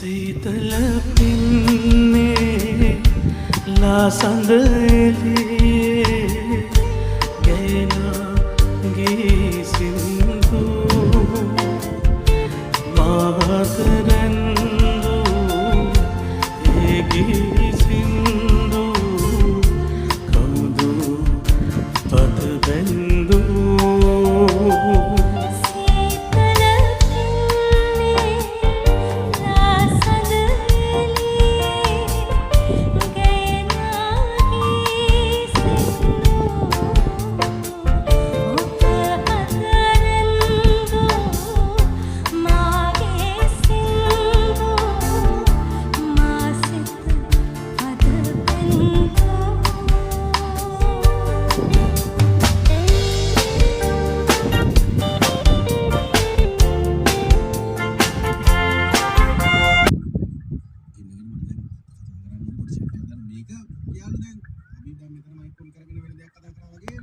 සීතල පින්නේ ලාසඳ එළියේ ගෑනා ගී සින්දු මාතරන්දු ඒ ගී සින්දු කවුදු පද බැන්දු මේක යාළුවා දැන් අපි දැන් මෙතන මයික් ඔන් කරගෙන වෙන දෙයක් කතා කරා වගේ